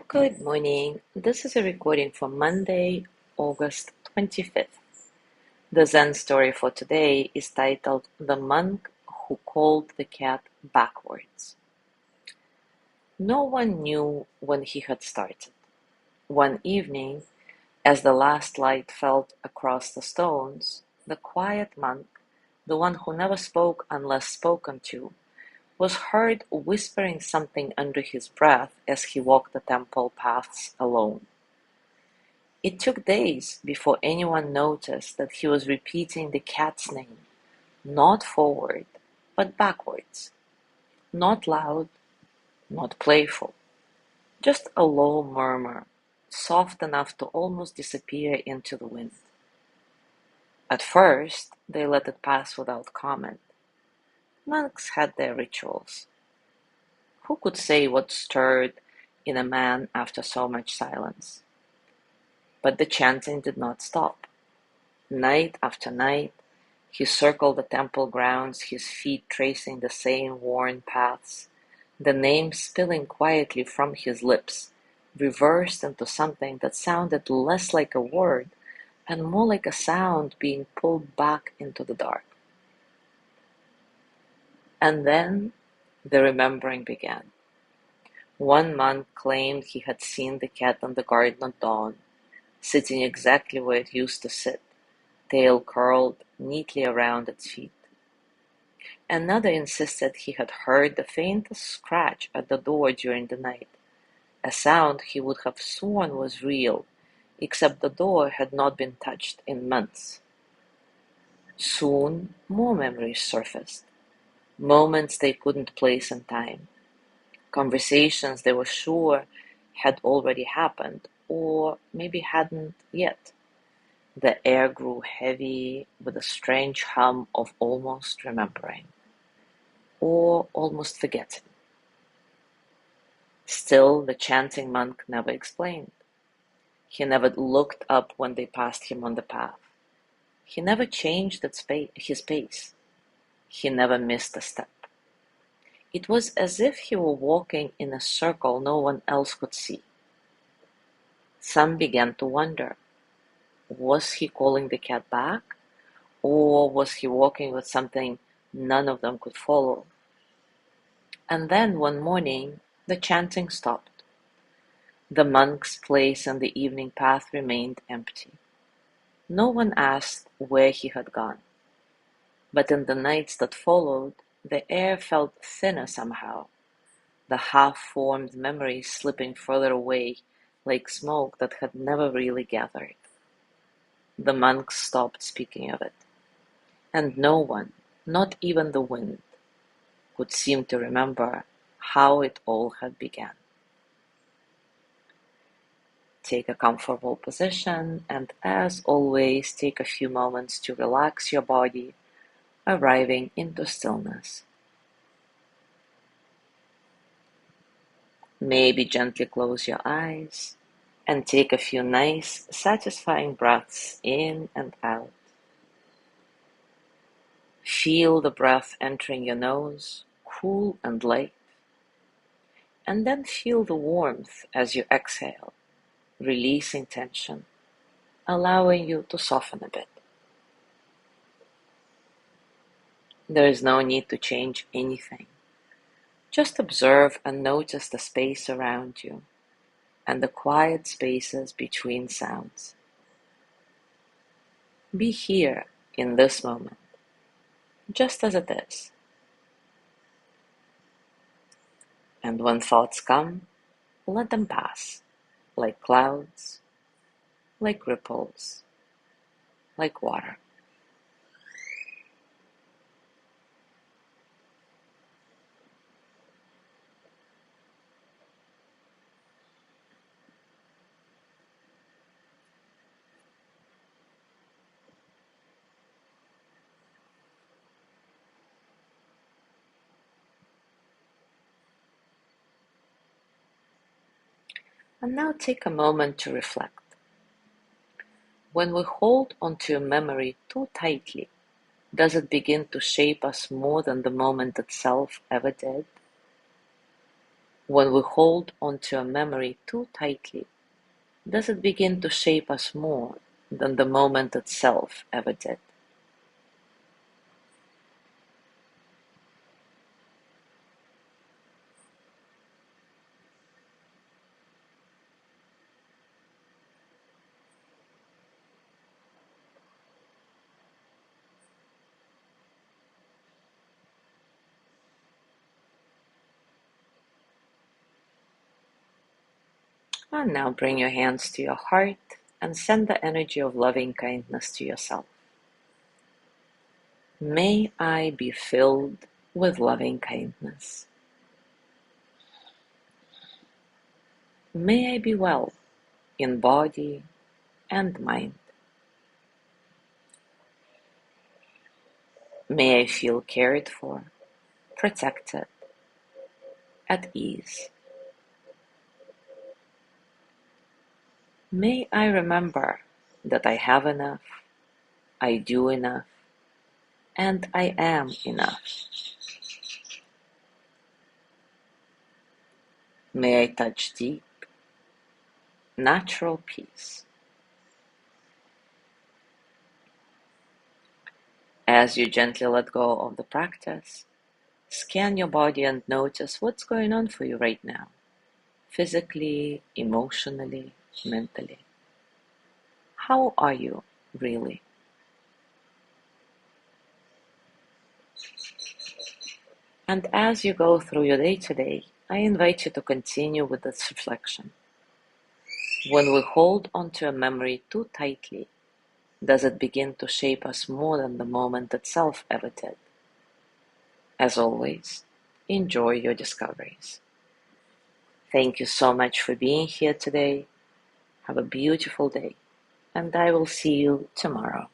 Good morning. This is a recording for Monday, August 25th. The Zen story for today is titled The Monk Who Called the Cat Backwards. No one knew when he had started. One evening, as the last light fell across the stones, the quiet monk, the one who never spoke unless spoken to, was heard whispering something under his breath as he walked the temple paths alone. It took days before anyone noticed that he was repeating the cat's name, not forward, but backwards. Not loud, not playful, just a low murmur, soft enough to almost disappear into the wind. At first, they let it pass without comment. Monks had their rituals. Who could say what stirred in a man after so much silence? But the chanting did not stop. Night after night, he circled the temple grounds, his feet tracing the same worn paths, the name spilling quietly from his lips, reversed into something that sounded less like a word and more like a sound being pulled back into the dark. And then the remembering began. One monk claimed he had seen the cat in the garden at dawn, sitting exactly where it used to sit, tail curled neatly around its feet. Another insisted he had heard the faintest scratch at the door during the night, a sound he would have sworn was real, except the door had not been touched in months. Soon more memories surfaced, moments they couldn't place in time, conversations they were sure had already happened, or maybe hadn't yet. The air grew heavy with a strange hum of almost remembering, or almost forgetting. Still, the chanting monk never explained. He never looked up when they passed him on the path. He never changed his pace. He never missed a step. It was as if he were walking in a circle no one else could see. Some began to wonder, was he calling the cat back? Or was he walking with something none of them could follow? And then one morning, the chanting stopped. The monk's place on the evening path remained empty. No one asked where he had gone. But in the nights that followed, the air felt thinner somehow, the half-formed memories slipping further away like smoke that had never really gathered. The monks stopped speaking of it, and no one, not even the wind, could seem to remember how it all had begun. Take a comfortable position, and as always, take a few moments to relax your body, arriving into stillness. Maybe gently close your eyes and take a few nice, satisfying breaths in and out. Feel the breath entering your nose, cool and light, and then feel the warmth as you exhale, releasing tension, allowing you to soften a bit. There is no need to change anything. Just observe and notice the space around you and the quiet spaces between sounds. Be here in this moment, just as it is. And when thoughts come, let them pass, like clouds, like ripples, like water. And now take a moment to reflect. When we hold onto a memory too tightly, does it begin to shape us more than the moment itself ever did? When we hold onto a memory too tightly, does it begin to shape us more than the moment itself ever did? And now bring your hands to your heart and send the energy of loving kindness to yourself. May I be filled with loving kindness. May I be well in body and mind. May I feel cared for, protected, at ease. May I remember that I have enough, I do enough, and I am enough. May I touch deep, natural peace. As you gently let go of the practice, scan your body and notice what's going on for you right now, physically, emotionally, mentally. How are you really? And as you go through your day today, I invite you to continue with this reflection. When we hold onto a memory too tightly, does it begin to shape us more than the moment itself ever did? As always, enjoy your discoveries. Thank you so much for being here today. Have a beautiful day, and I will see you tomorrow.